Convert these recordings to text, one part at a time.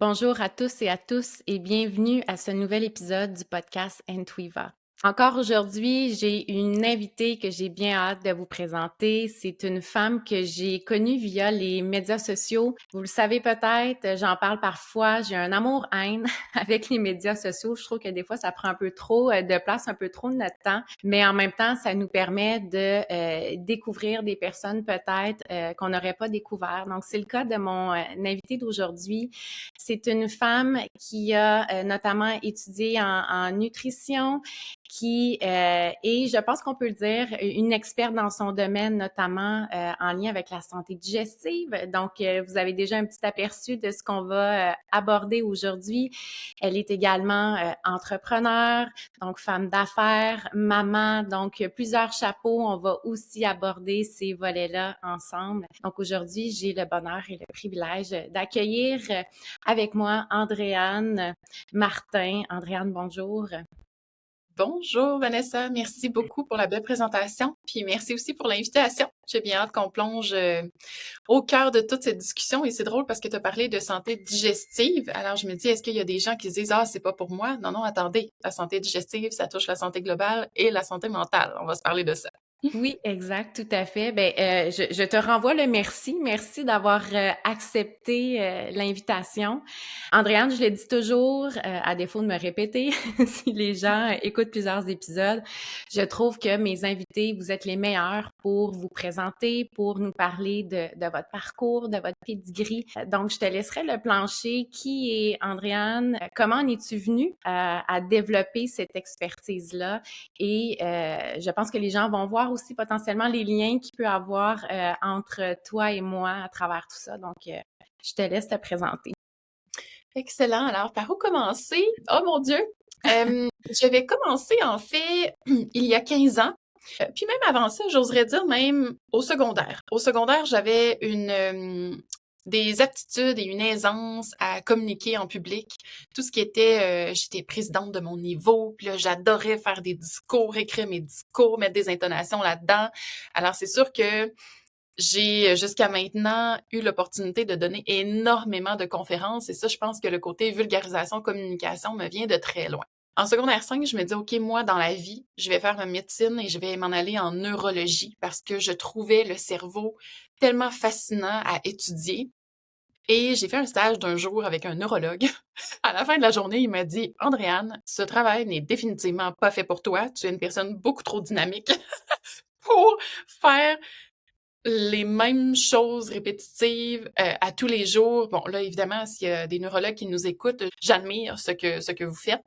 Bonjour à tous et bienvenue à ce nouvel épisode du podcast Entwiva. Encore aujourd'hui, j'ai une invitée que j'ai bien hâte de vous présenter. C'est une femme que j'ai connue via les médias sociaux. Vous le savez peut-être, j'en parle parfois. J'ai un amour-haine avec les médias sociaux. Je trouve que des fois, ça prend un peu trop de place, un peu trop de notre temps. Mais en même temps, ça nous permet de découvrir des personnes peut-être qu'on n'aurait pas découvert. Donc, c'est le cas de mon invité d'aujourd'hui. C'est une femme qui a notamment étudié en nutrition, qui est, je pense qu'on peut le dire, une experte dans son domaine, notamment en lien avec la santé digestive. Donc, vous avez déjà un petit aperçu de ce qu'on va aborder aujourd'hui. Elle est également entrepreneur, donc femme d'affaires, maman, donc plusieurs chapeaux. On va aussi aborder ces volets-là ensemble. Donc, aujourd'hui, j'ai le bonheur et le privilège d'accueillir avec moi Andréane Martin. Andréane, bonjour. Bonjour Vanessa, merci beaucoup pour la belle présentation, puis merci aussi pour l'invitation. J'ai bien hâte qu'on plonge au cœur de toute cette discussion et c'est drôle parce que tu as parlé de santé digestive. Alors je me dis, est-ce qu'il y a des gens qui se disent « Ah, c'est pas pour moi ». Non, non, attendez, la santé digestive, ça touche la santé globale et la santé mentale. On va se parler de ça. Oui, exact, tout à fait. Ben, je te renvoie le merci. Merci d'avoir accepté l'invitation. Andréane, je le dis toujours, à défaut de me répéter, si les gens écoutent plusieurs épisodes, je trouve que mes invités, vous êtes les meilleurs pour vous présenter, pour nous parler de votre parcours, de votre pedigree. Donc, je te laisserai le plancher. Qui est Andréane? Comment en es-tu venue à développer cette expertise-là? Et je pense que les gens vont voir aussi potentiellement les liens qu'il peut y avoir entre toi et moi à travers tout ça. Donc, je te laisse te présenter. Excellent. Alors, par où commencer? Oh mon Dieu! Je vais commencer en fait il y a 15 ans. Puis même avant ça, j'oserais dire même au secondaire. Au secondaire, j'avais des aptitudes et une aisance à communiquer en public. Tout ce qui était, j'étais présidente de mon niveau, puis là, j'adorais faire des discours, écrire mes discours, mettre des intonations là-dedans. Alors, c'est sûr que j'ai jusqu'à maintenant eu l'opportunité de donner énormément de conférences et ça, je pense que le côté vulgarisation, communication me vient de très loin. En secondaire 5, je me dis, OK, moi, dans la vie, je vais faire ma médecine et je vais m'en aller en neurologie parce que je trouvais le cerveau tellement fascinant à étudier. Et j'ai fait un stage d'un jour avec un neurologue. À la fin de la journée, il m'a dit, Andréane, ce travail n'est définitivement pas fait pour toi. Tu es une personne beaucoup trop dynamique pour faire les mêmes choses répétitives à tous les jours. Bon, là, évidemment, s'il y a des neurologues qui nous écoutent, j'admire ce que vous faites,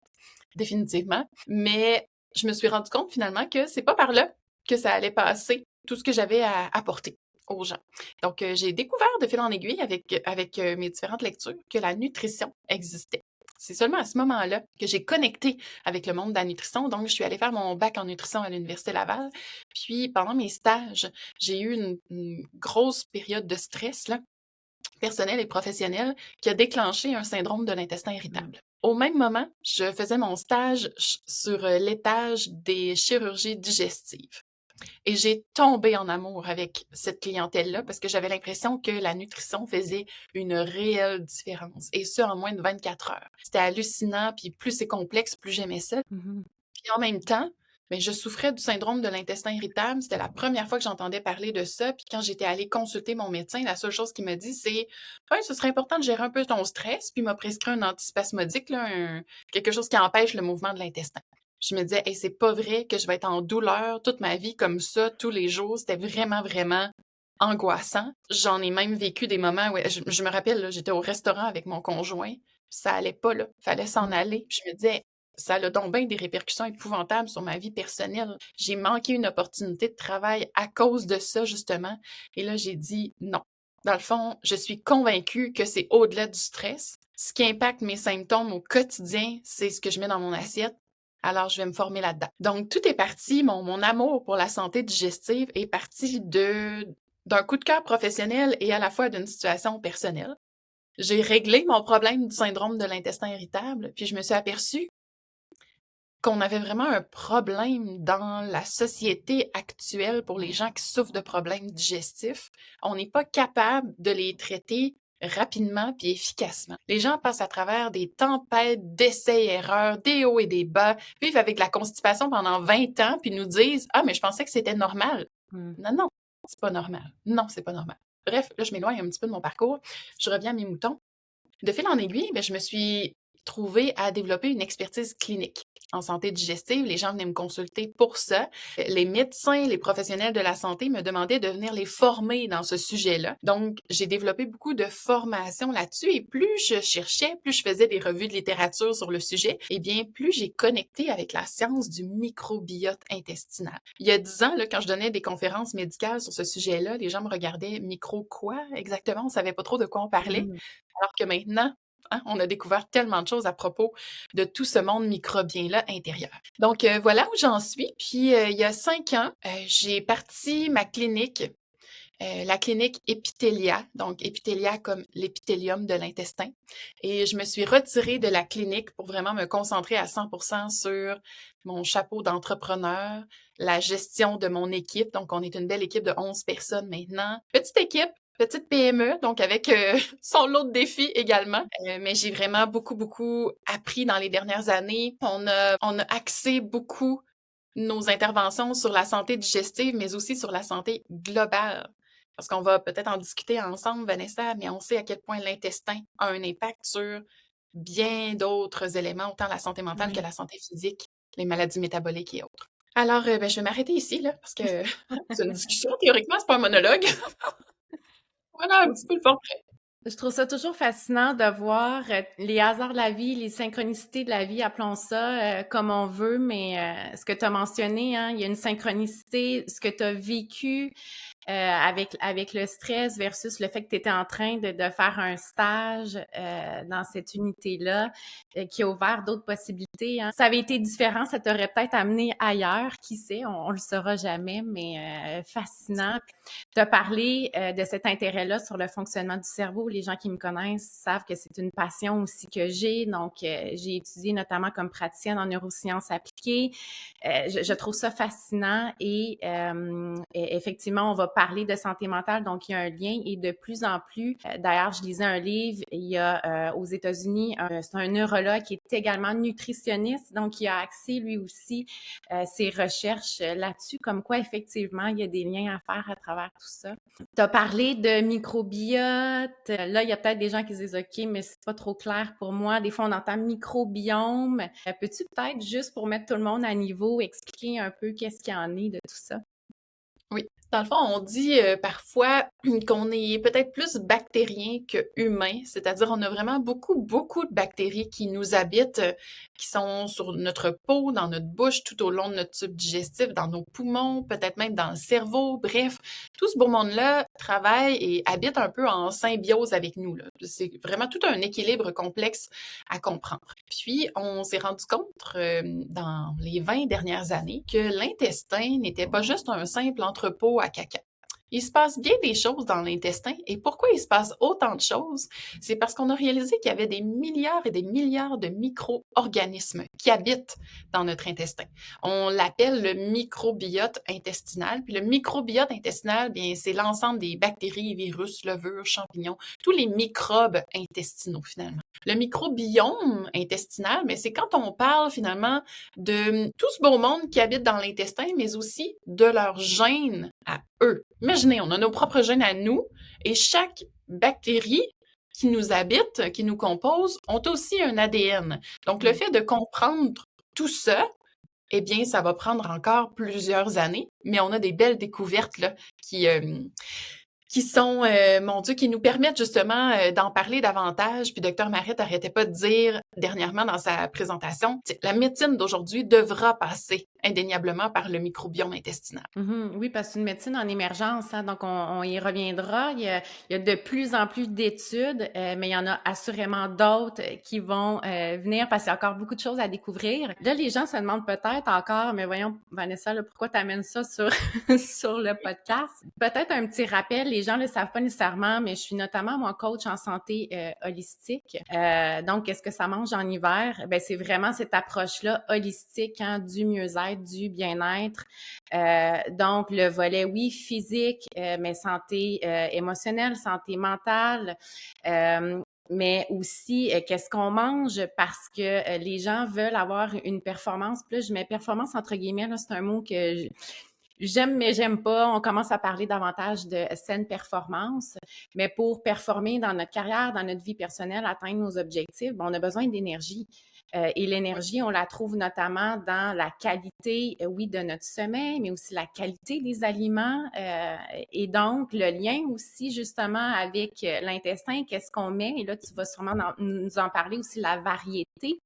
définitivement. Mais je me suis rendu compte finalement que c'est pas par là que ça allait passer tout ce que j'avais à apporter aux gens. Donc, j'ai découvert de fil en aiguille avec mes différentes lectures que la nutrition existait. C'est seulement à ce moment-là que j'ai connecté avec le monde de la nutrition. Donc, je suis allée faire mon bac en nutrition à l'Université Laval. Puis, pendant mes stages, j'ai eu une grosse période de stress, là, personnel et professionnel, qui a déclenché un syndrome de l'intestin irritable. Au même moment, je faisais mon stage sur l'étage des chirurgies digestives. Et j'ai tombé en amour avec cette clientèle-là parce que j'avais l'impression que la nutrition faisait une réelle différence. Et ça, en moins de 24 heures. C'était hallucinant, puis plus c'est complexe, plus j'aimais ça. Mhm. Puis en même temps, mais je souffrais du syndrome de l'intestin irritable. C'était la première fois que j'entendais parler de ça. Puis quand j'étais allée consulter mon médecin, la seule chose qu'il m'a dit, c'est ouais, ce serait important de gérer un peu ton stress. Puis il m'a prescrit un antispasmodique, là, quelque chose qui empêche le mouvement de l'intestin. Je me disais, hey, c'est pas vrai que je vais être en douleur toute ma vie comme ça, tous les jours. C'était vraiment, vraiment angoissant. J'en ai même vécu des moments où je me rappelle, là, j'étais au restaurant avec mon conjoint. Ça allait pas, là. Fallait s'en aller. Puis je me disais, ça a donc bien des répercussions épouvantables sur ma vie personnelle. J'ai manqué une opportunité de travail à cause de ça, justement. Et là, j'ai dit non. Dans le fond, je suis convaincue que c'est au-delà du stress. Ce qui impacte mes symptômes au quotidien, c'est ce que je mets dans mon assiette. Alors, je vais me former là-dedans. Donc, tout est parti, mon amour pour la santé digestive est parti d'un coup de cœur professionnel et à la fois d'une situation personnelle. J'ai réglé mon problème du syndrome de l'intestin irritable, puis je me suis aperçue qu'on avait vraiment un problème dans la société actuelle pour les gens qui souffrent de problèmes digestifs. On n'est pas capable de les traiter rapidement puis efficacement. Les gens passent à travers des tempêtes d'essais-erreurs, des hauts et des bas, vivent avec la constipation pendant 20 ans puis nous disent « Ah, mais je pensais que c'était normal. » Mmh. Non, non, c'est pas normal. Non, c'est pas normal. Bref, là, je m'éloigne un petit peu de mon parcours. Je reviens à mes moutons. De fil en aiguille, je me suis trouvée à développer une expertise clinique en santé digestive. Les gens venaient me consulter pour ça. Les médecins, les professionnels de la santé me demandaient de venir les former dans ce sujet-là. Donc, j'ai développé beaucoup de formations là-dessus et plus je cherchais, plus je faisais des revues de littérature sur le sujet, eh bien, plus j'ai connecté avec la science du microbiote intestinal. Il y a 10 ans, là, quand je donnais des conférences médicales sur ce sujet-là, les gens me regardaient, micro quoi exactement? On savait pas trop de quoi on parlait. Mmh. Alors que maintenant, on a découvert tellement de choses à propos de tout ce monde microbien-là intérieur. Donc, voilà où j'en suis. Puis, il y a 5 ans, j'ai parti ma clinique, la clinique Epitelia, donc Epitelia comme l'épithélium de l'intestin. Et je me suis retirée de la clinique pour vraiment me concentrer à 100% sur mon chapeau d'entrepreneur, la gestion de mon équipe. Donc, on est une belle équipe de 11 personnes maintenant. Petite équipe, petite PME, donc avec son lot de défis également. Mais j'ai vraiment beaucoup, beaucoup appris dans les dernières années. On a axé beaucoup nos interventions sur la santé digestive, mais aussi sur la santé globale. Parce qu'on va peut-être en discuter ensemble, Vanessa, mais on sait à quel point l'intestin a un impact sur bien d'autres éléments, autant la santé mentale que Oui. la santé physique, les maladies métaboliques et autres. Alors, je vais m'arrêter ici, là, parce que c'est une discussion, théoriquement, c'est pas un monologue. Voilà un petit peu le portrait. Je trouve ça toujours fascinant de voir les hasards de la vie, les synchronicités de la vie, appelons ça comme on veut, mais ce que tu as mentionné, hein, il y a une synchronicité, ce que tu as vécu avec le stress versus le fait que tu étais en train de faire un stage dans cette unité-là qui a ouvert d'autres possibilités. Hein. Ça avait été différent, ça t'aurait peut-être amené ailleurs, qui sait, on le saura jamais, mais fascinant. Tu as parlé de cet intérêt-là sur le fonctionnement du cerveau. Les gens qui me connaissent savent que c'est une passion aussi que j'ai. Donc, j'ai étudié notamment comme praticienne en neurosciences appliquées. Je trouve ça fascinant et effectivement, on va parler de santé mentale, donc il y a un lien et de plus en plus, d'ailleurs, je lisais un livre, il y a aux États-Unis, c'est un neurologue qui est également nutritionniste, donc il a axé lui aussi ses recherches là-dessus, comme quoi effectivement, il y a des liens à faire à travers tout ça. Tu as parlé de microbiote. Là, il y a peut-être des gens qui se disent OK, mais c'est pas trop clair pour moi. Des fois, on entend microbiome. Peux-tu peut-être, juste pour mettre tout le monde à niveau, expliquer un peu qu'est-ce qu'il y en est de tout ça? Oui. Dans le fond, on dit parfois qu'on est peut-être plus bactérien que humain, c'est-à-dire on a vraiment beaucoup, beaucoup de bactéries qui nous habitent, qui sont sur notre peau, dans notre bouche, tout au long de notre tube digestif, dans nos poumons, peut-être même dans le cerveau. Bref, tout ce beau monde-là travaille et habite un peu en symbiose avec nous, là. C'est vraiment tout un équilibre complexe à comprendre. Puis, on s'est rendu compte dans les 20 dernières années que l'intestin n'était pas juste un simple entrepôt à caca. Il se passe bien des choses dans l'intestin. Et pourquoi il se passe autant de choses? C'est parce qu'on a réalisé qu'il y avait des milliards et des milliards de micro-organismes qui habitent dans notre intestin. On l'appelle le microbiote intestinal. Puis le microbiote intestinal, bien, c'est l'ensemble des bactéries, virus, levures, champignons, tous les microbes intestinaux finalement. Le microbiome intestinal, mais c'est quand on parle finalement de tout ce beau monde qui habite dans l'intestin, mais aussi de leurs gènes à eux. Imaginez, on a nos propres gènes à nous et chaque bactérie qui nous habite, qui nous compose, ont aussi un ADN. Donc, le fait de comprendre tout ça, eh bien, ça va prendre encore plusieurs années, mais on a des belles découvertes là, qui sont, mon Dieu, qui nous permettent justement d'en parler davantage. Puis Dr Marit n'arrêtait pas de dire dernièrement dans sa présentation, la médecine d'aujourd'hui devra passer indéniablement par le microbiome intestinal. Oui, parce que c'est une médecine en émergence, hein, donc on y reviendra. Il y a de plus en plus d'études, mais il y en a assurément d'autres qui vont venir parce qu'il y a encore beaucoup de choses à découvrir. Là, les gens se demandent peut-être encore, mais voyons, Vanessa, là, pourquoi tu amènes ça sur, sur le podcast? Peut-être un petit rappel, les gens ne le savent pas nécessairement, mais je suis notamment, moi, coach en santé holistique. Donc, qu'est-ce que ça mange en hiver? Ben, c'est vraiment cette approche-là holistique, hein, du mieux-être, du bien-être. Donc, le volet, oui, physique, mais santé émotionnelle, santé mentale. Mais aussi, qu'est-ce qu'on mange parce que les gens veulent avoir une performance. Puis là, je mets performance entre guillemets, là, c'est un mot que j'aime, mais j'aime pas. On commence à parler davantage de saine performance. Mais pour performer dans notre carrière, dans notre vie personnelle, atteindre nos objectifs, on a besoin d'énergie. Et l'énergie, on la trouve notamment dans la qualité, oui, de notre sommeil, mais aussi la qualité des aliments. Et donc, le lien aussi, justement, avec l'intestin, qu'est-ce qu'on met? Et là, tu vas sûrement nous en parler aussi, la variété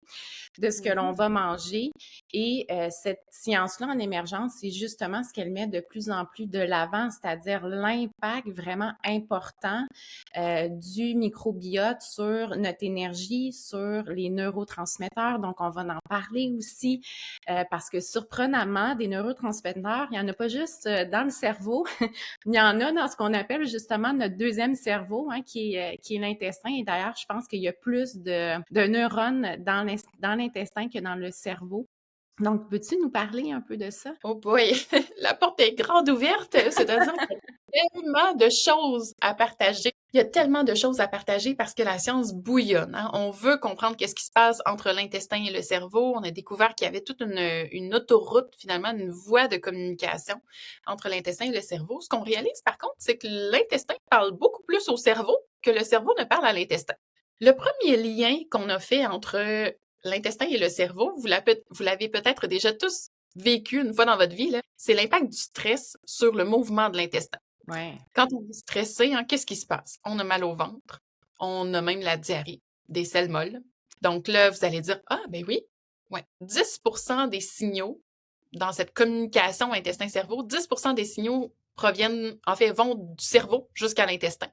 de ce que l'on va manger. Et cette science-là en émergence, c'est justement ce qu'elle met de plus en plus de l'avant, c'est-à-dire l'impact vraiment important du microbiote sur notre énergie, sur les neurotransmetteurs. Donc, on va en parler aussi parce que surprenamment, des neurotransmetteurs, il n'y en a pas juste dans le cerveau, il y en a dans ce qu'on appelle justement notre deuxième cerveau, hein, qui est l'intestin. Et d'ailleurs, je pense qu'il y a plus de neurones dans l'intestin que dans le cerveau. Donc, peux-tu nous parler un peu de ça? Oh boy, la porte est grande ouverte, c'est-à-dire qu'il y a tellement de choses à partager. Il y a tellement de choses à partager parce que la science bouillonne, hein. On veut comprendre qu'est-ce qui se passe entre l'intestin et le cerveau. On a découvert qu'il y avait toute une autoroute, finalement, une voie de communication entre l'intestin et le cerveau. Ce qu'on réalise, par contre, c'est que l'intestin parle beaucoup plus au cerveau que le cerveau ne parle à l'intestin. Le premier lien qu'on a fait entre l'intestin et le cerveau, vous l'avez peut-être déjà tous vécu une fois dans votre vie, là, c'est l'impact du stress sur le mouvement de l'intestin. Ouais. Quand on est stressé, hein, qu'est-ce qui se passe? On a mal au ventre, on a même la diarrhée, des selles molles. Donc là, vous allez dire, ah ben oui, ouais, 10% des signaux dans cette communication intestin-cerveau, 10% des signaux vont du cerveau jusqu'à l'intestin.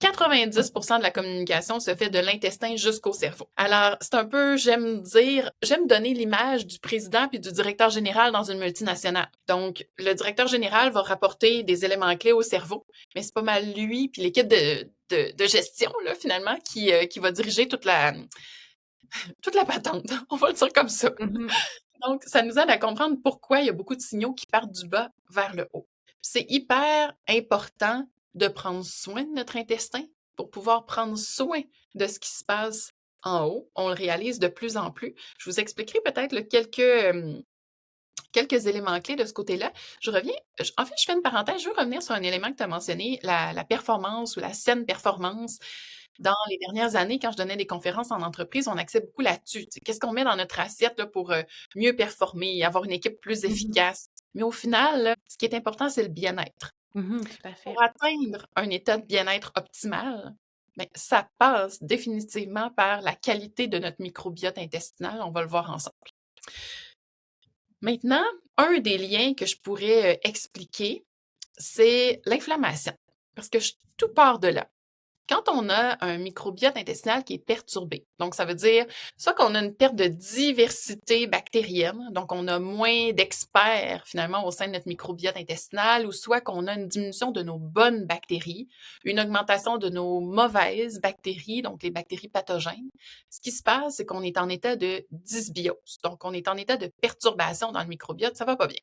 90% de la communication se fait de l'intestin jusqu'au cerveau. Alors, c'est un peu, j'aime donner l'image du président puis du directeur général dans une multinationale. Donc, le directeur général va rapporter des éléments clés au cerveau, mais c'est pas mal lui puis l'équipe de gestion, là, finalement, qui va diriger toute la patente. On va le dire comme ça. Mm-hmm. Donc, ça nous aide à comprendre pourquoi il y a beaucoup de signaux qui partent du bas vers le haut. C'est hyper important de prendre soin de notre intestin pour pouvoir prendre soin de ce qui se passe en haut. On le réalise de plus en plus. Je vous expliquerai peut-être quelques éléments clés de ce côté-là. Je fais une parenthèse. Je veux revenir sur un élément que tu as mentionné, la performance ou la saine performance. Dans les dernières années, quand je donnais des conférences en entreprise, on axait beaucoup là-dessus. Qu'est-ce qu'on met dans notre assiette là, pour mieux performer, avoir une équipe plus efficace? Mais au final, là, ce qui est important, c'est le bien-être. Mm-hmm, tout à fait. Pour atteindre un état de bien-être optimal, ben, ça passe définitivement par la qualité de notre microbiote intestinal. On va le voir ensemble. Maintenant, un des liens que je pourrais expliquer, c'est l'inflammation. Parce que tout part de là. Quand on a un microbiote intestinal qui est perturbé, donc ça veut dire soit qu'on a une perte de diversité bactérienne, donc on a moins d'experts finalement au sein de notre microbiote intestinal, ou soit qu'on a une diminution de nos bonnes bactéries, une augmentation de nos mauvaises bactéries, donc les bactéries pathogènes. Ce qui se passe, c'est qu'on est en état de dysbiose, donc on est en état de perturbation dans le microbiote, ça va pas bien.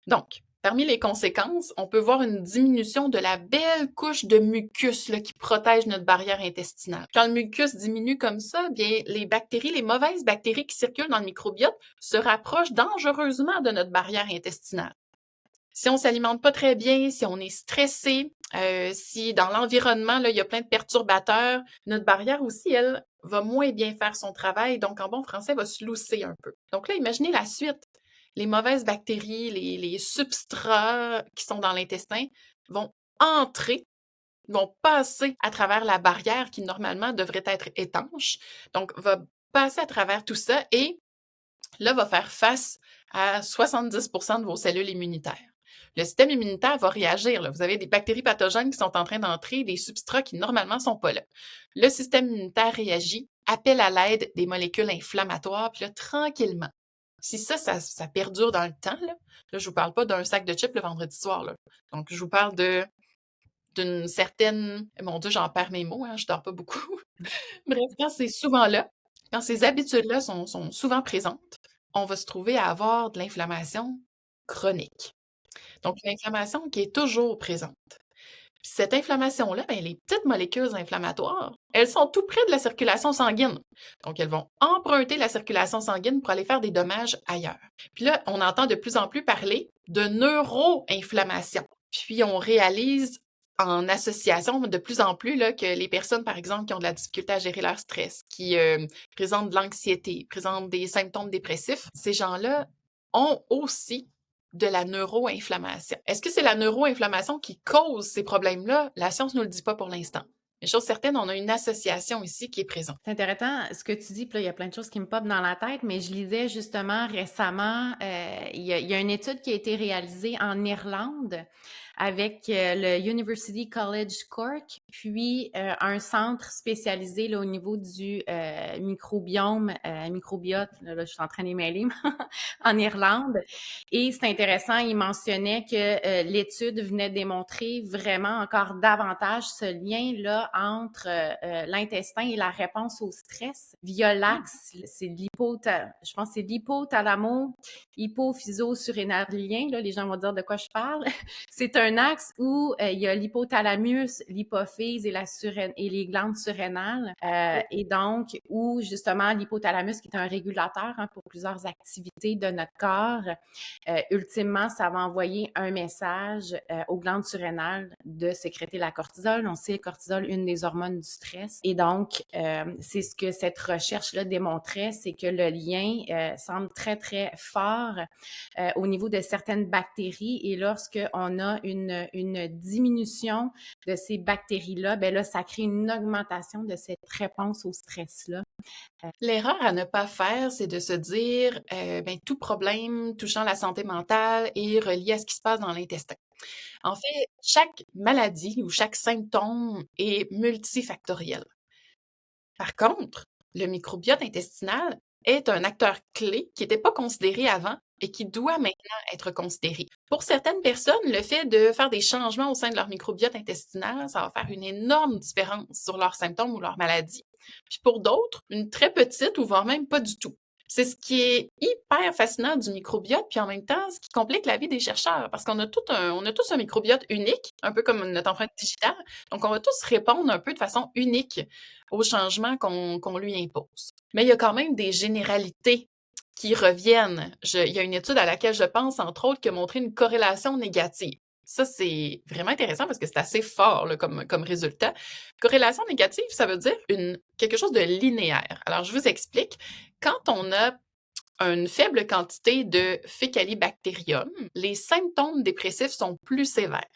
Donc, parmi les conséquences, on peut voir une diminution de la belle couche de mucus là, qui protège notre barrière intestinale. Quand le mucus diminue comme ça, bien, les mauvaises bactéries qui circulent dans le microbiote se rapprochent dangereusement de notre barrière intestinale. Si on s'alimente pas très bien, si on est stressé, si dans l'environnement, là, il y a plein de perturbateurs, notre barrière aussi, elle, va moins bien faire son travail, donc en bon français, va se lousser un peu. Donc là, imaginez la suite. Les mauvaises bactéries, les substrats qui sont dans l'intestin vont passer à travers la barrière qui normalement devrait être étanche. Donc, va passer à travers tout ça et là, va faire face à 70% de vos cellules immunitaires. Le système immunitaire va réagir. Là. Vous avez des bactéries pathogènes qui sont en train d'entrer, des substrats qui normalement ne sont pas là. Le système immunitaire réagit, appelle à l'aide des molécules inflammatoires, puis là, tranquillement. Si ça perdure dans le temps, là je ne vous parle pas d'un sac de chips le vendredi soir. Là. Donc, je vous parle de d'une certaine mon Dieu, j'en perds mes mots, hein, je dors pas beaucoup. Bref, quand c'est souvent là, quand ces habitudes-là sont souvent présentes, on va se trouver à avoir de l'inflammation chronique. Donc l'inflammation qui est toujours présente. Puis cette inflammation-là, ben, les petites molécules inflammatoires, elles sont tout près de la circulation sanguine. Donc, elles vont emprunter la circulation sanguine pour aller faire des dommages ailleurs. Puis là, on entend de plus en plus parler de neuroinflammation. Puis on réalise en association de plus en plus là, que les personnes, par exemple, qui ont de la difficulté à gérer leur stress, qui présentent de l'anxiété, présentent des symptômes dépressifs, ces gens-là ont aussi de la neuroinflammation. Est-ce que c'est la neuroinflammation qui cause ces problèmes-là? La science ne nous le dit pas pour l'instant. Mais chose certaine, on a une association ici qui est présente. C'est intéressant ce que tu dis, puis là, il y a plein de choses qui me popent dans la tête, mais je lisais justement récemment, il y a une étude qui a été réalisée en Irlande avec le University College Cork, puis un centre spécialisé là, au niveau du microbiome, microbiote, là, je suis en train de mêler, en Irlande. Et c'est intéressant, il mentionnait que l'étude venait démontrer vraiment encore davantage ce lien-là entre l'intestin et la réponse au stress via l'axe, je pense que c'est l'hypothalamo, hypophyso-surrénalien, là, les gens vont dire de quoi je parle. C'est un axe où il y a l'hypothalamus, l'hypophyse et les glandes surrénales. Et donc, où justement l'hypothalamus, qui est un régulateur pour plusieurs activités de notre corps, ultimement, ça va envoyer un message aux glandes surrénales de sécréter la cortisol. On sait, le cortisol, une des hormones du stress. Et donc, c'est ce que cette recherche-là démontrait, c'est que le lien semble très, très fort au niveau de certaines bactéries. Et lorsqu'on a une diminution de ces bactéries-là, ben là, ça crée une augmentation de cette réponse au stress-là. L'erreur à ne pas faire, c'est de se dire ben, tout problème touchant la santé mentale est relié à ce qui se passe dans l'intestin. En fait, chaque maladie ou chaque symptôme est multifactoriel. Par contre, le microbiote intestinal est un acteur clé qui n'était pas considéré avant et qui doit maintenant être considéré. Pour certaines personnes, le fait de faire des changements au sein de leur microbiote intestinal, ça va faire une énorme différence sur leurs symptômes ou leurs maladies. Puis pour d'autres, une très petite ou voire même pas du tout. C'est ce qui est hyper fascinant du microbiote, puis en même temps, ce qui complique la vie des chercheurs, parce qu'on a tous un microbiote unique, un peu comme notre empreinte digitale, donc on va tous répondre un peu de façon unique aux changements qu'on lui impose. Mais il y a quand même des généralités qui reviennent. Il y a une étude à laquelle je pense, entre autres, qui a montré une corrélation négative. Ça, c'est vraiment intéressant parce que c'est assez fort là, comme résultat. Corrélation négative, ça veut dire quelque chose de linéaire. Alors, je vous explique. Quand on a une faible quantité de Fécalibacterium, les symptômes dépressifs sont plus sévères.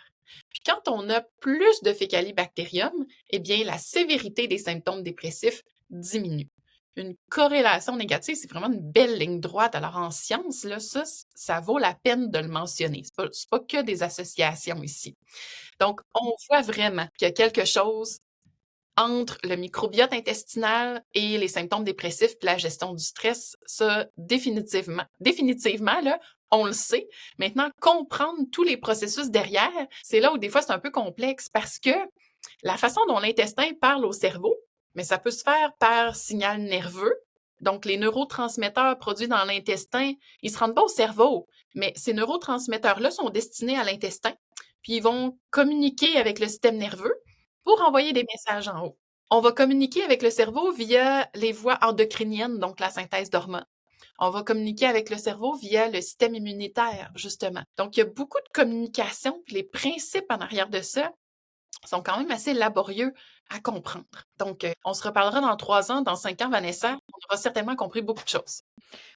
Puis quand on a plus de Fécalibacterium, eh bien, la sévérité des symptômes dépressifs diminue. Une corrélation négative, c'est vraiment une belle ligne droite. Alors, en science, là, ça vaut la peine de le mentionner. C'est pas que des associations ici. Donc, on voit vraiment qu'il y a quelque chose entre le microbiote intestinal et les symptômes dépressifs puis la gestion du stress. Ça, définitivement, là, on le sait. Maintenant, comprendre tous les processus derrière, c'est là où des fois c'est un peu complexe parce que la façon dont l'intestin parle au cerveau, mais ça peut se faire par signal nerveux. Donc, les neurotransmetteurs produits dans l'intestin, ils se rendent pas au cerveau, mais ces neurotransmetteurs-là sont destinés à l'intestin, puis ils vont communiquer avec le système nerveux pour envoyer des messages en haut. On va communiquer avec le cerveau via les voies endocriniennes, donc la synthèse d'hormones. On va communiquer avec le cerveau via le système immunitaire, justement. Donc, il y a beaucoup de communication, puis les principes en arrière de ça sont quand même assez laborieux à comprendre. Donc, on se reparlera dans 3 ans, dans 5 ans, Vanessa. On aura certainement compris beaucoup de choses.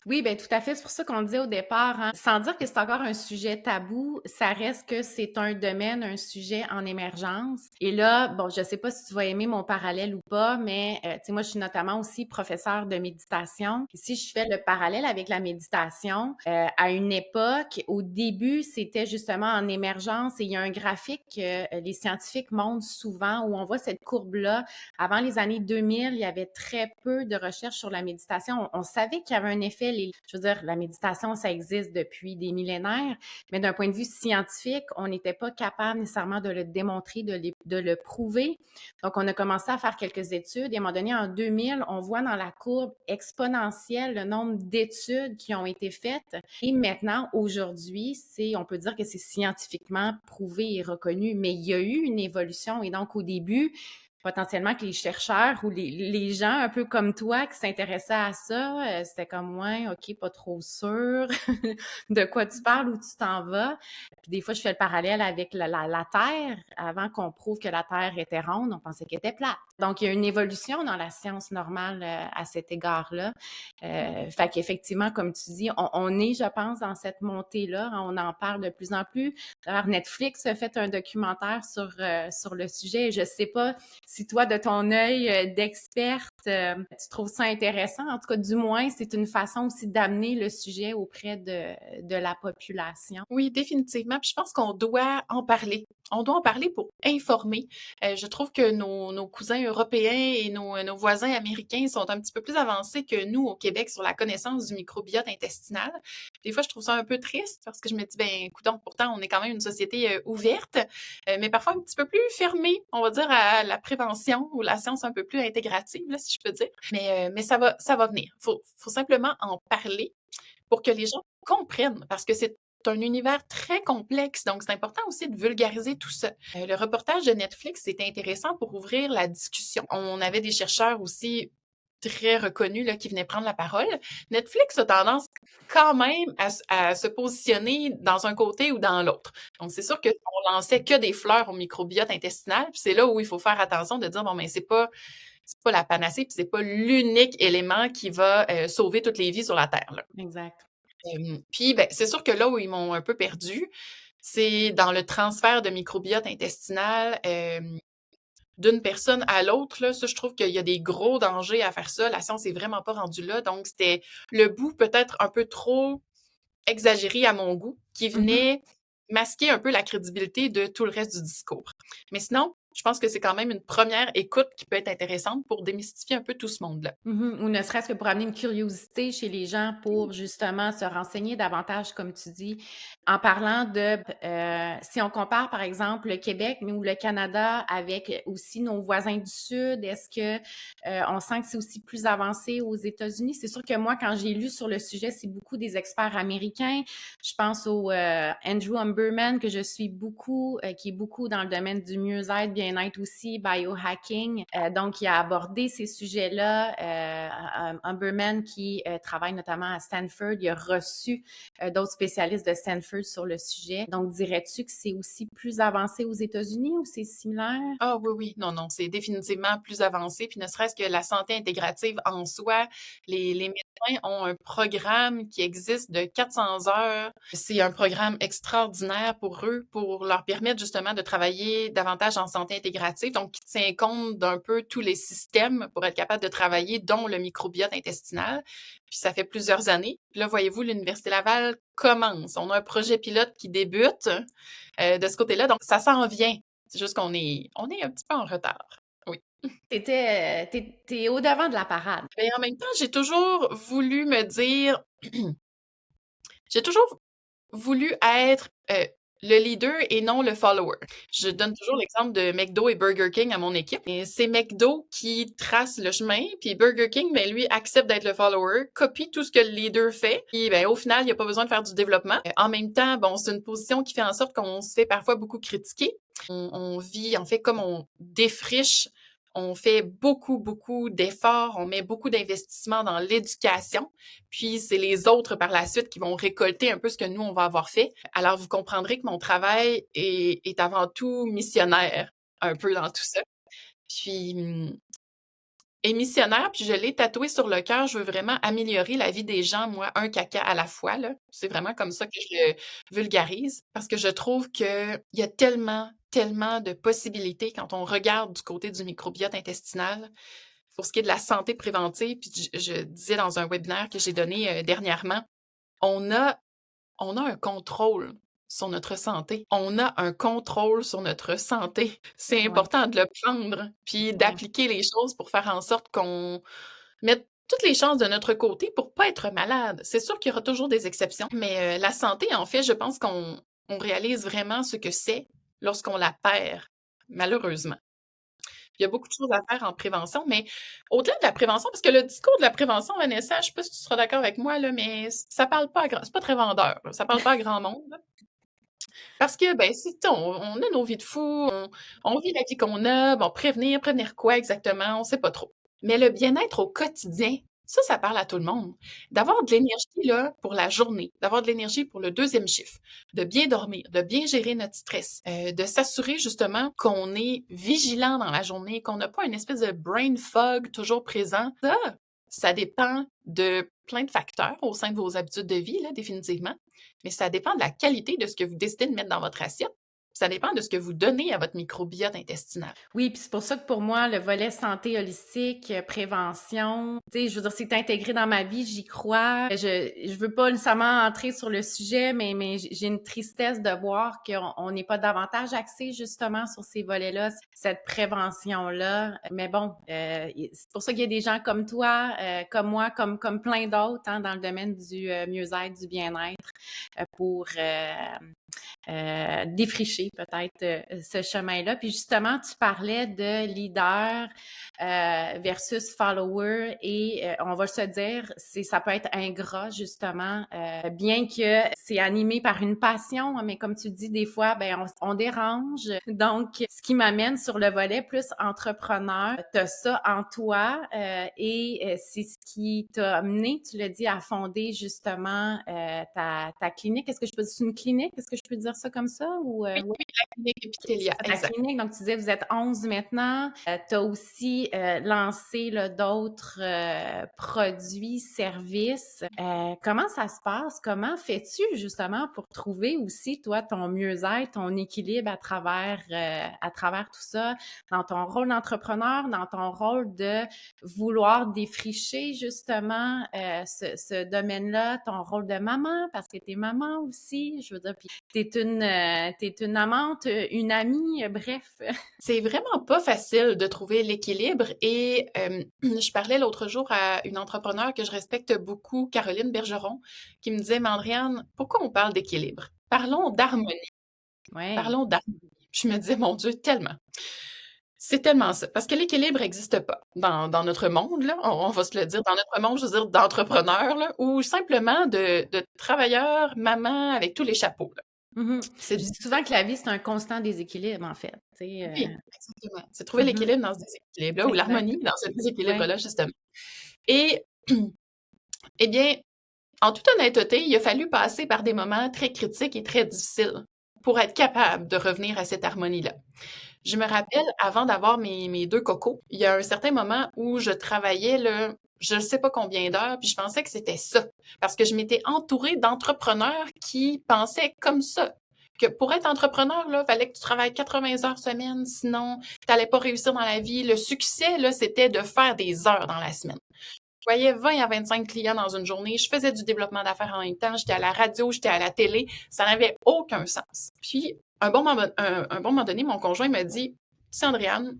Oui, bien, tout à fait. C'est pour ça qu'on disait au départ, hein, sans dire que c'est encore un sujet tabou, ça reste que c'est un domaine, un sujet en émergence. Et là, bon, je sais pas si tu vas aimer mon parallèle ou pas, mais tu sais, moi, je suis notamment aussi professeure de méditation. Et si je fais le parallèle avec la méditation, à une époque, au début, c'était justement en émergence et il y a un graphique que les scientifiques montrent souvent où on voit cette courbe-là. Avant les années 2000, il y avait très peu de recherches sur la méditation. On savait qu'il y avait un effet. Je veux dire, la méditation, ça existe depuis des millénaires, mais d'un point de vue scientifique, on n'était pas capable nécessairement de le démontrer, de le prouver. Donc, on a commencé à faire quelques études et à un moment donné, en 2000, on voit dans la courbe exponentielle le nombre d'études qui ont été faites. Et maintenant, aujourd'hui, on peut dire que c'est scientifiquement prouvé et reconnu, mais il y a eu une évolution. Et donc, au début, potentiellement que les chercheurs ou les gens un peu comme toi qui s'intéressaient à ça, c'était comme, ouais, OK, pas trop sûr de quoi tu parles, où tu t'en vas. Puis des fois, je fais le parallèle avec la Terre. Avant qu'on prouve que la Terre était ronde, on pensait qu'elle était plate. Donc, il y a une évolution dans la science normale à cet égard-là. Fait qu'effectivement, comme tu dis, on est, je pense, dans cette montée-là. On en parle de plus en plus. D'ailleurs, Netflix a fait un documentaire sur le sujet. Je sais pas si toi, de ton œil d'experte, tu trouves ça intéressant. En tout cas, du moins, c'est une façon aussi d'amener le sujet auprès de la population. Oui, définitivement. Puis je pense qu'on doit en parler. On doit en parler pour informer. Je trouve que nos cousins européens et nos voisins américains sont un petit peu plus avancés que nous au Québec sur la connaissance du microbiote intestinal. Des fois, je trouve ça un peu triste parce que je me dis, ben, coudonc, pourtant, on est quand même une société ouverte, mais parfois un petit peu plus fermée, on va dire, à la prévention ou la science un peu plus intégrative, là, si je peux dire. Mais ça va venir. Faut simplement en parler pour que les gens comprennent, parce que c'est un univers très complexe, donc c'est important aussi de vulgariser tout ça. Le reportage de Netflix, c'était intéressant pour ouvrir la discussion. On avait des chercheurs aussi très reconnus là, qui venaient prendre la parole. Netflix a tendance quand même à se positionner dans un côté ou dans l'autre. Donc, c'est sûr qu'on lançait que des fleurs au microbiote intestinal, puis c'est là où il faut faire attention de dire, bon, mais c'est pas la panacée, puis c'est pas l'unique élément qui va sauver toutes les vies sur la Terre, là. Exact. Puis, ben, c'est sûr que là où ils m'ont un peu perdue, c'est dans le transfert de microbiote intestinal d'une personne à l'autre. Là, ça, je trouve qu'il y a des gros dangers à faire ça. La science est vraiment pas rendue là. Donc, c'était le bout peut-être un peu trop exagéré à mon goût qui venait masquer un peu la crédibilité de tout le reste du discours. Mais sinon, je pense que c'est quand même une première écoute qui peut être intéressante pour démystifier un peu tout ce monde-là. Ou ne serait-ce que pour amener une curiosité chez les gens pour justement se renseigner davantage, comme tu dis, en parlant si on compare par exemple le Québec mais ou le Canada avec aussi nos voisins du Sud, est-ce que on sent que c'est aussi plus avancé aux États-Unis? C'est sûr que moi, quand j'ai lu sur le sujet, c'est beaucoup des experts américains. Je pense au Andrew Huberman que je suis beaucoup, qui est beaucoup dans le domaine du mieux-être, bien-être aussi, biohacking. Donc, il a abordé ces sujets-là. Huberman qui travaille notamment à Stanford, il a reçu d'autres spécialistes de Stanford sur le sujet. Donc, dirais-tu que c'est aussi plus avancé aux États-Unis ou c'est similaire? Ah oui, oui. Non, non, c'est définitivement plus avancé. Puis ne serait-ce que la santé intégrative en soi, les médecins ont un programme qui existe de 400 heures. C'est un programme extraordinaire pour eux, pour leur permettre justement de travailler davantage en santé intégrative. Donc, qui tient compte d'un peu tous les systèmes pour être capable de travailler, dont le microbiote intestinal. Puis ça fait plusieurs années. Puis là, voyez-vous, l'Université Laval commence. On a un projet pilote qui débute de ce côté-là. Donc, ça s'en vient. C'est juste qu'on est un petit peu en retard. Oui. T'es au-devant de la parade. Mais en même temps, j'ai toujours voulu me dire, j'ai toujours voulu être le leader et non le follower. Je donne toujours l'exemple de McDo et Burger King à mon équipe. Et c'est McDo qui trace le chemin, puis Burger King, ben, lui, accepte d'être le follower, copie tout ce que le leader fait, puis ben, au final, il n'y a pas besoin de faire du développement. En même temps, bon, c'est une position qui fait en sorte qu'on se fait parfois beaucoup critiquer. On vit, en fait, comme on défriche, on fait beaucoup, beaucoup d'efforts, on met beaucoup d'investissements dans l'éducation, puis c'est les autres par la suite qui vont récolter un peu ce que nous, on va avoir fait. Alors, vous comprendrez que mon travail est avant tout missionnaire, un peu dans tout ça. Puis, et missionnaire, puis je l'ai tatoué sur le cœur, je veux vraiment améliorer la vie des gens, moi, un caca à la fois, là. C'est vraiment comme ça que je le vulgarise, parce que je trouve qu'il y a tellement, tellement de possibilités quand on regarde du côté du microbiote intestinal. Pour ce qui est de la santé préventive, puis je disais dans un webinaire que j'ai donné dernièrement, on a, on a un contrôle sur notre santé. On a un contrôle sur notre santé. C'est Ouais, important de le prendre, puis ouais. d'appliquer les choses pour faire en sorte qu'on mette toutes les chances de notre côté pour pas être malade. C'est sûr qu'il y aura toujours des exceptions, mais la santé, en fait, je pense qu'on réalise vraiment ce que c'est lorsqu'on la perd, malheureusement. Il y a beaucoup de choses à faire en prévention, mais au-delà de la prévention, parce que le discours de la prévention, Vanessa, je sais pas si tu seras d'accord avec moi, là, mais ça parle pas à grand, c'est pas très vendeur, là. Ça parle pas à grand monde, là. Parce que, ben, on a nos vies de fous, on vit la vie qu'on a, bon, prévenir quoi exactement, on sait pas trop. Mais le bien-être au quotidien, ça parle à tout le monde. D'avoir de l'énergie, là, pour la journée, d'avoir de l'énergie pour le deuxième chiffre, de bien dormir, de bien gérer notre stress, de s'assurer justement qu'on est vigilant dans la journée, qu'on n'a pas une espèce de brain fog toujours présent. Ça dépend de plein de facteurs au sein de vos habitudes de vie, là, définitivement. Mais ça dépend de la qualité de ce que vous décidez de mettre dans votre assiette. Ça dépend de ce que vous donnez à votre microbiote intestinal. Oui, puis c'est pour ça que pour moi, le volet santé holistique, prévention, tu sais, je veux dire, c'est intégré dans ma vie, j'y crois. Je veux pas nécessairement entrer sur le sujet, mais j'ai une tristesse de voir qu'on n'est pas davantage axé justement sur ces volets-là, cette prévention-là. Mais bon, c'est pour ça qu'il y a des gens comme toi, comme moi, comme plein d'autres, hein, dans le domaine du mieux-être, du bien-être, pour défricher peut-être ce chemin-là. Puis justement, tu parlais de leader versus follower et on va se dire, ça peut être ingrat justement, bien que c'est animé par une passion, mais comme tu dis, des fois, ben on dérange. Donc, ce qui m'amène sur le volet plus entrepreneur, tu as ça en toi et c'est ce qui t'a amené, tu l'as dit, à fonder justement ta clinique. Est-ce que je peux dire c'est une clinique? Est-ce que je peux dire ça comme ça? Ou, Oui, oui, la clinique Epitelia, ta exact. clinique, donc tu disais vous êtes 11 maintenant. Tu as aussi lancé là, d'autres produits, services. Comment ça se passe? Comment fais-tu justement pour trouver aussi, toi, ton mieux-être, ton équilibre à travers tout ça, dans ton rôle d'entrepreneur, dans ton rôle de vouloir défricher justement ce domaine-là, ton rôle de maman, parce que t'es maman aussi, je veux dire, puis t'es une amante, une amie, bref. C'est vraiment pas facile de trouver l'équilibre et je parlais l'autre jour à une entrepreneure que je respecte beaucoup, Caroline Bergeron, qui me disait, mais Andréane, pourquoi on parle d'équilibre? Parlons d'harmonie. Ouais. Parlons d'harmonie. Je me disais, mon Dieu, tellement. C'est tellement ça. Parce que l'équilibre n'existe pas dans notre monde, là. On va se le dire, dans notre monde, je veux dire, d'entrepreneurs, là, ou simplement de travailleurs, mamans avec tous les chapeaux, là. Mhm. C'est Je dis difficile. souvent que la vie, c'est un constant déséquilibre, en fait. Tu sais, Oui, exactement. C'est trouver mhm. l'équilibre dans ce déséquilibre-là, ou Exact. l'harmonie dans ce Ouais. déséquilibre-là, justement. Et, eh bien, en toute honnêteté, il a fallu passer par des moments très critiques et très difficiles pour être capable de revenir à cette harmonie-là. Je me rappelle, avant d'avoir mes deux cocos, il y a un certain moment où je travaillais, là, je ne sais pas combien d'heures, puis je pensais que c'était ça. Parce que je m'étais entourée d'entrepreneurs qui pensaient comme ça. Que pour être entrepreneur, là, fallait que tu travailles 80 heures semaine, sinon, tu n'allais pas réussir dans la vie. Le succès, là, c'était de faire des heures dans la semaine. Je voyais 20 à 25 clients dans une journée. Je faisais du développement d'affaires en même temps. J'étais à la radio, j'étais à la télé. Ça n'avait aucun sens. Puis, un bon moment donné, mon conjoint m'a dit, tu sais, Andréane,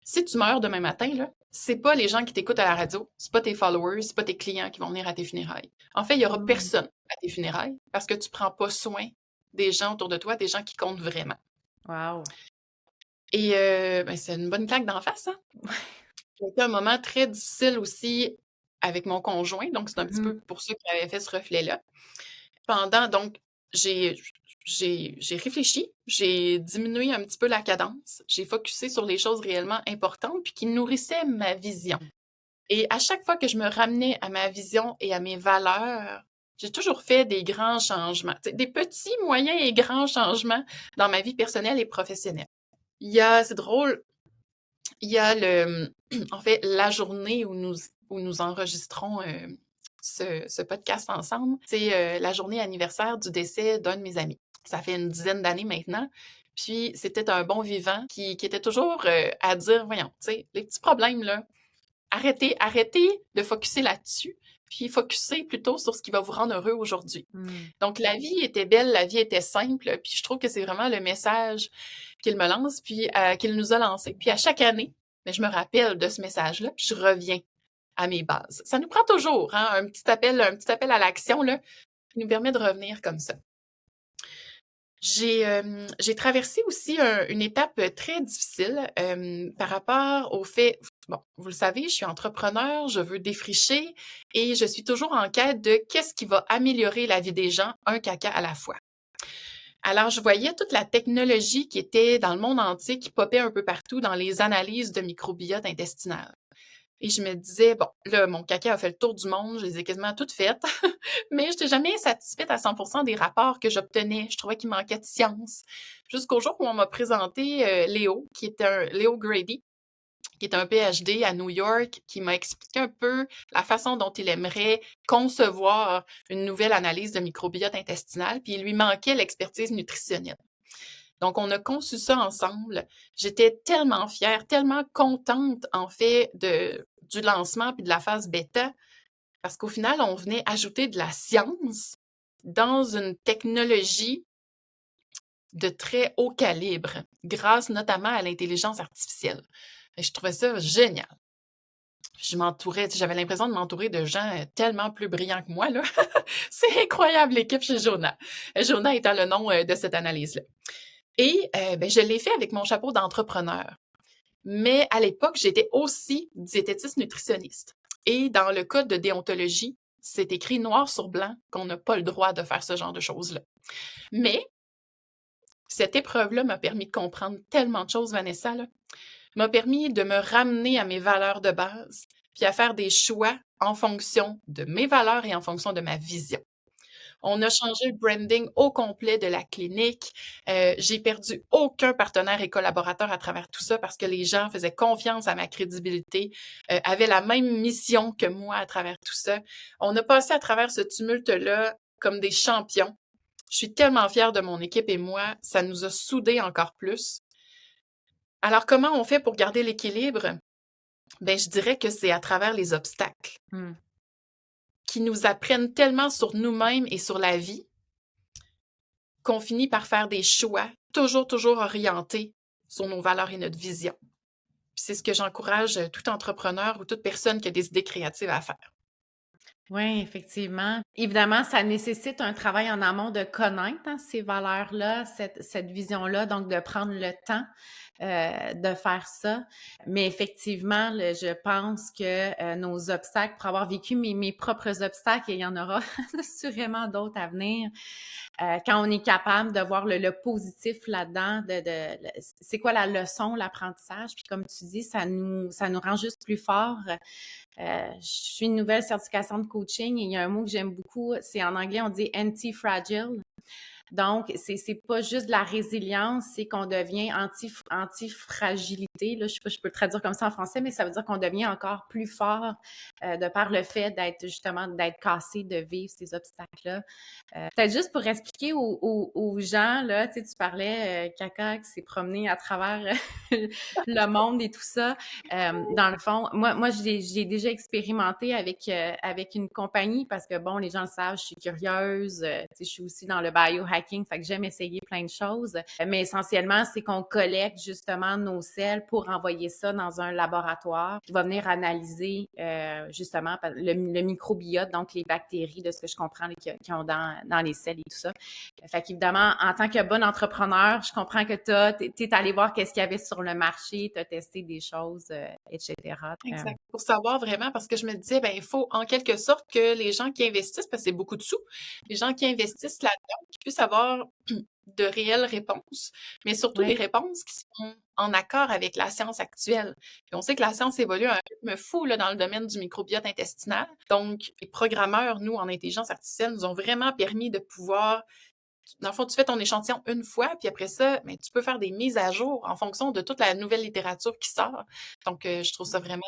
si tu meurs demain matin, là, c'est pas les gens qui t'écoutent à la radio, c'est pas tes followers, c'est pas tes clients qui vont venir à tes funérailles. En fait, il y aura Mm. personne à tes funérailles parce que tu prends pas soin des gens autour de toi, des gens qui comptent vraiment. Wow. Et ben, c'est une bonne claque d'en face, hein? C'était un moment très difficile aussi avec mon conjoint, donc c'est un petit peu Mhm. pour ça qu'il avait fait ce reflet-là. Donc, j'ai j'ai réfléchi, j'ai diminué un petit peu la cadence, j'ai focusé sur les choses réellement importantes puis qui nourrissaient ma vision. Et à chaque fois que je me ramenais à ma vision et à mes valeurs, j'ai toujours fait des grands changements, tu sais, des petits, moyens et grands changements dans ma vie personnelle et professionnelle. C'est drôle, il y a en fait, la journée où nous enregistrons ce podcast ensemble, c'est la journée anniversaire du décès d'un de mes amis. Ça fait une dizaine d'années maintenant. Puis c'était un bon vivant qui était toujours à dire, voyons, tu sais, les petits problèmes, là, arrêtez de focusser là-dessus, puis focusez plutôt sur ce qui va vous rendre heureux aujourd'hui. Mm. Donc, la vie était belle, la vie était simple, puis je trouve que c'est vraiment le message qu'il me lance, puis qu'il nous a lancé. Puis à chaque année, mais je me rappelle de ce message-là, puis je reviens à mes bases. Ça nous prend toujours, hein, un petit appel à l'action, là, qui nous permet de revenir comme ça. J'ai traversé aussi une étape très difficile par rapport au fait, bon, vous le savez, je suis entrepreneur, je veux défricher et je suis toujours en quête de qu'est-ce qui va améliorer la vie des gens, un caca à la fois. Alors, je voyais toute la technologie qui était dans le monde entier, qui popait un peu partout dans les analyses de microbiote intestinal. Et je me disais, bon, là, mon caca a fait le tour du monde, je les ai quasiment toutes faites, mais je n'étais jamais satisfaite à 100% des rapports que j'obtenais. Je trouvais qu'il manquait de science. Jusqu'au jour où on m'a présenté Léo, Léo Grady, qui est un PhD à New York, qui m'a expliqué un peu la façon dont il aimerait concevoir une nouvelle analyse de microbiote intestinal, puis il lui manquait l'expertise nutritionnelle. Donc, on a conçu ça ensemble. J'étais tellement fière, tellement contente, en fait, du lancement puis de la phase bêta, parce qu'au final, on venait ajouter de la science dans une technologie de très haut calibre, grâce notamment à l'intelligence artificielle. Et je trouvais ça génial. J'avais l'impression de m'entourer de gens tellement plus brillants que moi, là. C'est incroyable, l'équipe chez Jonah. Jonah étant le nom de cette analyse-là. Et je l'ai fait avec mon chapeau d'entrepreneur. Mais à l'époque, j'étais aussi diététiste nutritionniste. Et dans le code de déontologie, c'est écrit noir sur blanc qu'on n'a pas le droit de faire ce genre de choses-là. Mais cette épreuve-là m'a permis de comprendre tellement de choses, Vanessa, là. M'a permis de me ramener à mes valeurs de base, puis à faire des choix en fonction de mes valeurs et en fonction de ma vision. On a changé le branding au complet de la clinique. J'ai perdu aucun partenaire et collaborateur à travers tout ça parce que les gens faisaient confiance à ma crédibilité, avaient la même mission que moi à travers tout ça. On a passé à travers ce tumulte-là comme des champions. Je suis tellement fière de mon équipe et moi. Ça nous a soudés encore plus. Alors, comment on fait pour garder l'équilibre? Ben, je dirais que c'est à travers les obstacles qui nous apprennent tellement sur nous-mêmes et sur la vie qu'on finit par faire des choix toujours, toujours orientés sur nos valeurs et notre vision. Puis c'est ce que j'encourage tout entrepreneur ou toute personne qui a des idées créatives à faire. Oui, effectivement. Évidemment, ça nécessite un travail en amont de connaître ces valeurs-là, cette vision-là, donc de prendre le temps de faire ça. Mais effectivement, je pense que nos obstacles, pour avoir vécu mes propres obstacles, et il y en aura assurément d'autres à venir, quand on est capable de voir le positif là-dedans, c'est quoi la leçon, l'apprentissage, puis comme tu dis, ça nous rend juste plus forts. Je suis une nouvelle certification de coaching et il y a un mot que j'aime beaucoup, c'est en anglais, on dit anti-fragile. Donc, c'est pas juste de la résilience, c'est qu'on devient anti-fragilité. Là, je sais pas, je peux le traduire comme ça en français, mais ça veut dire qu'on devient encore plus fort de par le fait d'être cassé, de vivre ces obstacles-là. Peut-être juste pour expliquer aux gens, là, tu parlais, Kaka, qui s'est promené à travers le monde et tout ça. Dans le fond, moi j'ai déjà expérimenté avec une compagnie parce que, bon, les gens le savent, je suis curieuse, je suis aussi dans le biohacking, fait que j'aime essayer plein de choses. Mais essentiellement, c'est qu'on collecte justement nos selles pour envoyer ça dans un laboratoire qui va venir analyser justement le microbiote, donc les bactéries, de ce que je comprends, qui ont dans les selles et tout ça. Fait qu'évidemment, en tant que bon entrepreneur, je comprends que t'es allé voir qu'est-ce qu'il y avait sur le marché, t'as testé des choses, etc. Exact. Pour savoir vraiment, parce que je me disais, ben, il faut en quelque sorte que les gens qui investissent, parce que c'est beaucoup de sous, les gens qui investissent là-dedans, qui puissent avoir de réelles réponses, mais surtout des Oui. réponses qui sont en accord avec la science actuelle. Puis on sait que la science évolue à un rythme fou là, dans le domaine du microbiote intestinal. Donc, les programmeurs, nous, en intelligence artificielle, nous ont vraiment permis de pouvoir dans le fond, tu fais ton échantillon une fois, puis après ça, ben, tu peux faire des mises à jour en fonction de toute la nouvelle littérature qui sort. Donc, je trouve ça vraiment,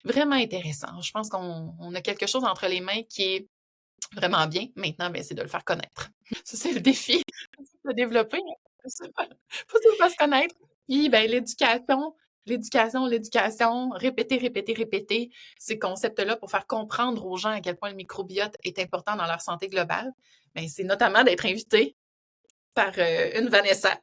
vraiment intéressant. Je pense qu'on a quelque chose entre les mains qui est vraiment bien. Maintenant, ben, c'est de le faire connaître. Ça, c'est le défi de développer. Faut tout faire se connaître. Puis, ben, l'éducation, répéter, répéter, répéter ces concepts-là pour faire comprendre aux gens à quel point le microbiote est important dans leur santé globale. Ben, c'est notamment d'être invité par une Vanessa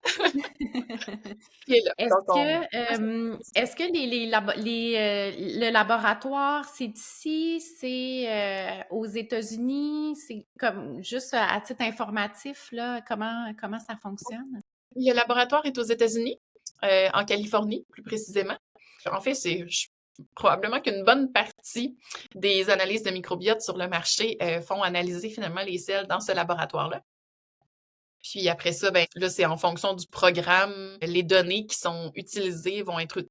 qui est là. Est-ce Donc, on... est-ce que le laboratoire, c'est ici, c'est aux États-Unis, c'est comme juste à titre informatif, là, comment ça fonctionne? Le laboratoire est aux États-Unis, en Californie, plus précisément. En fait, probablement qu'une bonne partie des analyses de microbiote sur le marché font analyser finalement les selles dans ce laboratoire-là. Puis après ça, ben là, c'est en fonction du programme. Les données qui sont utilisées vont être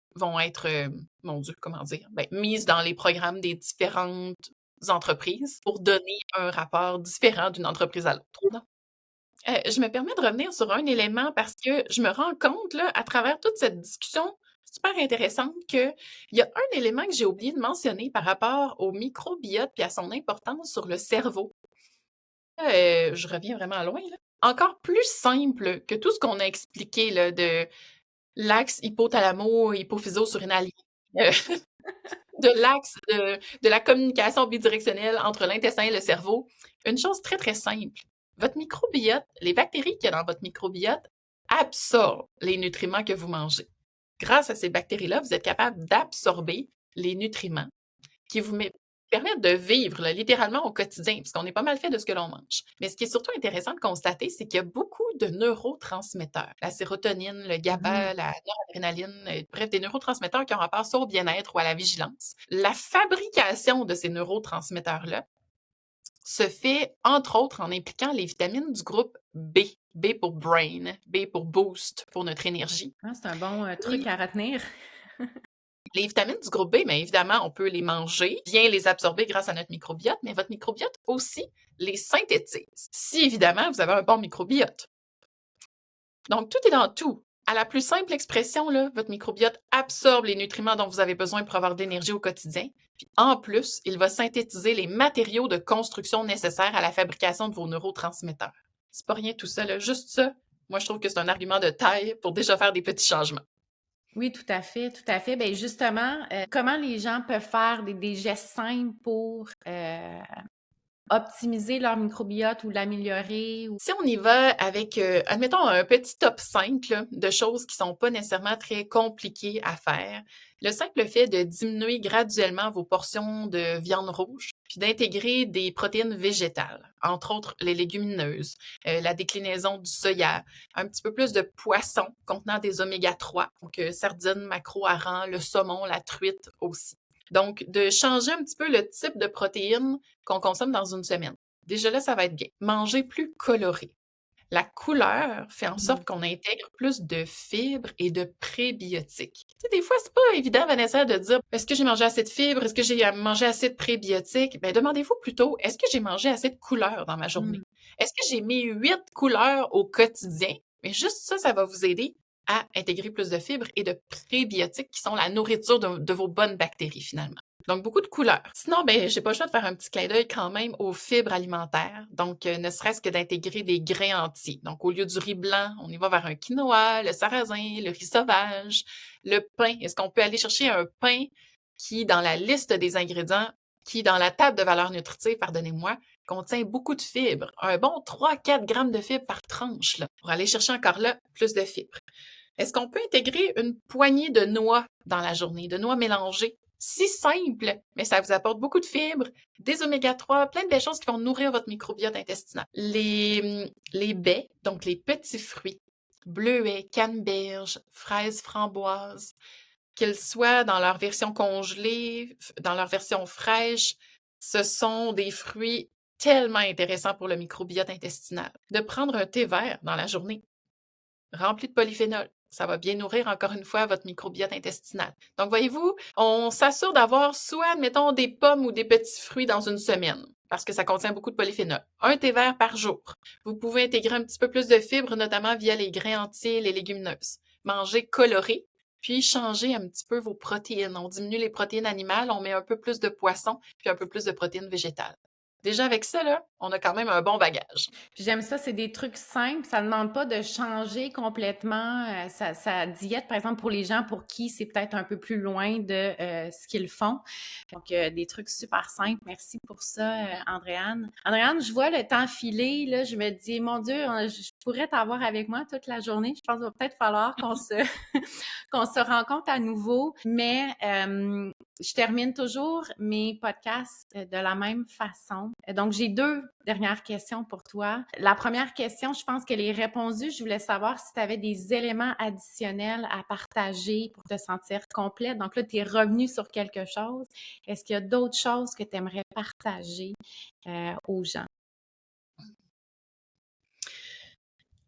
mon Dieu, comment dire, mises dans les programmes des différentes entreprises pour donner un rapport différent d'une entreprise à l'autre. Je me permets de revenir sur un élément parce que je me rends compte, là, à travers toute cette discussion super intéressante, qu'il y a un élément que j'ai oublié de mentionner par rapport au microbiote et à son importance sur le cerveau. Je reviens vraiment loin, là. Encore plus simple que tout ce qu'on a expliqué là, de l'axe hypothalamo-hypophyso-surrénalien, de l'axe de la communication bidirectionnelle entre l'intestin et le cerveau. Une chose très, très simple. Votre microbiote, les bactéries qu'il y a dans votre microbiote absorbent les nutriments que vous mangez. Grâce à ces bactéries-là, vous êtes capable d'absorber les nutriments qui vous permettent de vivre là, littéralement au quotidien, parce qu'on est pas mal fait de ce que l'on mange. Mais ce qui est surtout intéressant de constater, c'est qu'il y a beaucoup de neurotransmetteurs. La sérotonine, le GABA, la noradrénaline, bref, des neurotransmetteurs qui ont rapport soit au bien-être ou à la vigilance. La fabrication de ces neurotransmetteurs-là se fait, entre autres, en impliquant les vitamines du groupe B. B pour brain, B pour boost, pour notre énergie. Ah, c'est un bon truc à retenir. Les vitamines du groupe B, bien évidemment, on peut les manger, bien les absorber grâce à notre microbiote, mais votre microbiote aussi les synthétise, si évidemment vous avez un bon microbiote. Donc, tout est dans tout. À la plus simple expression, là, votre microbiote absorbe les nutriments dont vous avez besoin pour avoir de l'énergie au quotidien. Puis en plus, il va synthétiser les matériaux de construction nécessaires à la fabrication de vos neurotransmetteurs. C'est pas rien tout ça, là. Juste ça, moi je trouve que c'est un argument de taille pour déjà faire des petits changements. Oui, tout à fait, tout à fait. Bien, justement, comment les gens peuvent faire des gestes simples pour optimiser leur microbiote ou l'améliorer? Si on y va avec, admettons, un petit top 5 là, de choses qui sont pas nécessairement très compliquées à faire, le simple fait de diminuer graduellement vos portions de viande rouge, puis d'intégrer des protéines végétales, entre autres les légumineuses, la déclinaison du soya, un petit peu plus de poissons contenant des oméga 3, donc sardines, maquereaux, harengs, le saumon, la truite aussi. Donc, de changer un petit peu le type de protéines qu'on consomme dans une semaine. Déjà là, ça va être bien. Manger plus coloré. La couleur fait en sorte qu'on intègre plus de fibres et de prébiotiques. Tu sais, des fois, c'est pas évident, Vanessa, de dire est-ce que j'ai mangé assez de fibres, est-ce que j'ai mangé assez de prébiotiques? Ben, demandez-vous plutôt est-ce que j'ai mangé assez de couleurs dans ma journée? Est-ce que j'ai mis 8 couleurs au quotidien? Mais juste ça, ça va vous aider à intégrer plus de fibres et de prébiotiques qui sont la nourriture de vos bonnes bactéries, finalement. Donc, beaucoup de couleurs. Sinon, ben, j'ai pas le choix de faire un petit clin d'œil quand même aux fibres alimentaires. Donc, ne serait-ce que d'intégrer des grains entiers. Donc, au lieu du riz blanc, on y va vers un quinoa, le sarrasin, le riz sauvage, le pain. Est-ce qu'on peut aller chercher un pain qui, dans la liste des ingrédients, qui, dans la table de valeur nutritive, pardonnez-moi, contient beaucoup de fibres. Un bon 3-4 grammes de fibres par tranche, là, pour aller chercher encore là plus de fibres. Est-ce qu'on peut intégrer une poignée de noix dans la journée, de noix mélangées? Si simple, mais ça vous apporte beaucoup de fibres, des oméga 3, plein de belles choses qui vont nourrir votre microbiote intestinal. Les baies, donc les petits fruits, bleuets, canneberges, fraises, framboises, qu'ils soient dans leur version congelée, dans leur version fraîche, ce sont des fruits tellement intéressants pour le microbiote intestinal. De prendre un thé vert dans la journée, rempli de polyphénol. Ça va bien nourrir, encore une fois, votre microbiote intestinal. Donc, voyez-vous, on s'assure d'avoir soit, mettons, des pommes ou des petits fruits dans une semaine, parce que ça contient beaucoup de polyphénol. Un thé vert par jour. Vous pouvez intégrer un petit peu plus de fibres, notamment via les grains entiers et les légumineuses. Manger coloré, puis changer un petit peu vos protéines. On diminue les protéines animales, on met un peu plus de poisson, puis un peu plus de protéines végétales. Déjà, avec ça, là, on a quand même un bon bagage. Puis j'aime ça, c'est des trucs simples. Ça ne demande pas de changer complètement sa diète, par exemple, pour les gens pour qui c'est peut-être un peu plus loin de ce qu'ils font. Donc, des trucs super simples. Merci pour ça, Andréane. Andréane, je vois le temps filer, là, je me dis, mon Dieu, pourrais t'avoir avec moi toute la journée. Je pense qu'il va peut-être falloir qu'on se rencontre à nouveau, mais je termine toujours mes podcasts de la même façon. Donc, j'ai 2 dernières questions pour toi. La première question, je pense qu'elle est répondue. Je voulais savoir si tu avais des éléments additionnels à partager pour te sentir complète. Donc là, tu es revenu sur quelque chose. Est-ce qu'il y a d'autres choses que tu aimerais partager aux gens?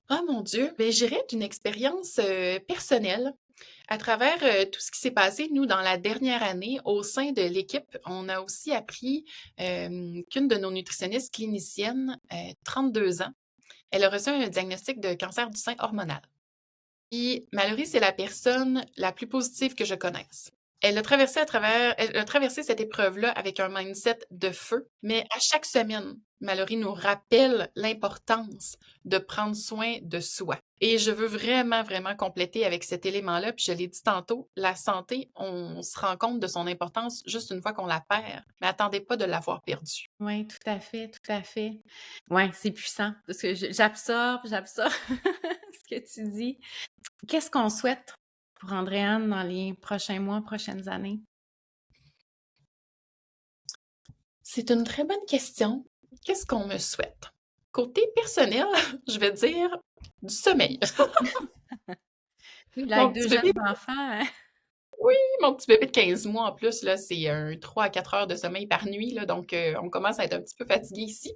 Ah mon Dieu! Ben, j'irais d'une expérience, personnelle. À travers, tout ce qui s'est passé, nous, dans la dernière année, au sein de l'équipe, on a aussi appris, qu'une de nos nutritionnistes cliniciennes, 32 ans, elle a reçu un diagnostic de cancer du sein hormonal. Puis Mallory, c'est la personne la plus positive que je connaisse. Elle a traversé cette épreuve-là avec un mindset de feu, mais à chaque semaine, Mallory nous rappelle l'importance de prendre soin de soi. Et je veux vraiment, vraiment compléter avec cet élément-là, puis je l'ai dit tantôt, la santé, on se rend compte de son importance juste une fois qu'on la perd, mais attendez pas de l'avoir perdue. Oui, tout à fait, tout à fait. Ouais, c'est puissant parce que j'absorbe ce que tu dis. Qu'est-ce qu'on souhaite pour Andréane dans les prochains mois, prochaines années? C'est une très bonne question. Qu'est-ce qu'on me souhaite? Côté personnel, je vais dire du sommeil. Oui, là, Mon avec petit 2 bébé jeunes enfants, hein? Oui, mon petit bébé de 15 mois en plus, là, c'est un 3 à 4 heures de sommeil par nuit, là, donc on commence à être un petit peu fatigué ici.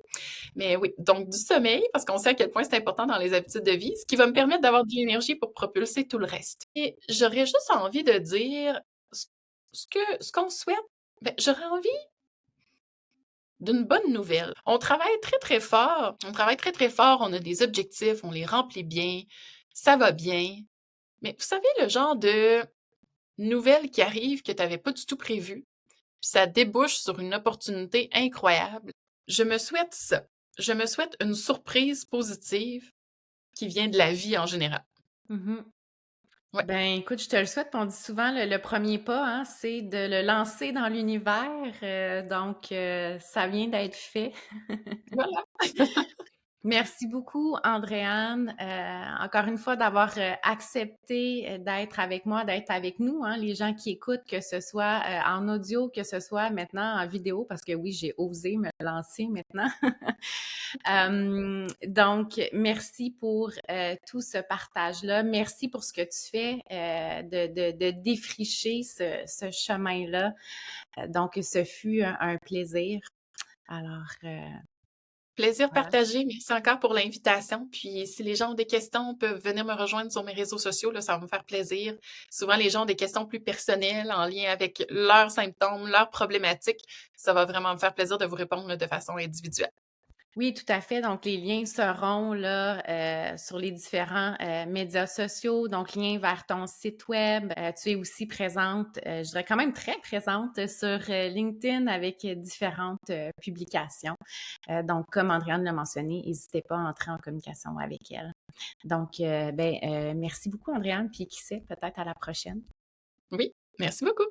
Mais oui, donc du sommeil, parce qu'on sait à quel point c'est important dans les habitudes de vie, ce qui va me permettre d'avoir de l'énergie pour propulser tout le reste. Et j'aurais juste envie de dire ce ce qu'on souhaite, ben, j'aurais envie d'une bonne nouvelle. On travaille très, très fort, on a des objectifs, on les remplit bien, ça va bien. Mais vous savez, le genre de nouvelle qui arrive que tu avais pas du tout prévu, puis ça débouche sur une opportunité incroyable. Je me souhaite ça. Je me souhaite une surprise positive qui vient de la vie en général. Mmh. Ouais, Ben, écoute, je te le souhaite. On dit souvent le premier pas, hein, c'est de le lancer dans l'univers, donc ça vient d'être fait. voilà. Merci beaucoup, Andréane, encore une fois d'avoir accepté d'être avec moi, d'être avec nous, hein, les gens qui écoutent, que ce soit en audio, que ce soit maintenant en vidéo, parce que oui, j'ai osé me lancer maintenant. Donc, merci pour tout ce partage-là. Merci pour ce que tu fais, de défricher ce chemin-là. Donc, ce fut un plaisir. Alors, Plaisir voilà. partagé. Merci encore pour l'invitation. Puis si les gens ont des questions, peuvent venir me rejoindre sur mes réseaux sociaux, là, ça va me faire plaisir. Souvent, les gens ont des questions plus personnelles en lien avec leurs symptômes, leurs problématiques. Ça va vraiment me faire plaisir de vous répondre là, de façon individuelle. Oui, tout à fait. Donc, les liens seront là sur les différents médias sociaux. Donc, lien vers ton site web. Tu es aussi présente, je dirais quand même très présente sur LinkedIn avec différentes publications. Donc, comme Andréane l'a mentionné, n'hésitez pas à entrer en communication avec elle. Donc, merci beaucoup, Andréane. Puis, qui sait, peut-être à la prochaine. Oui, merci beaucoup.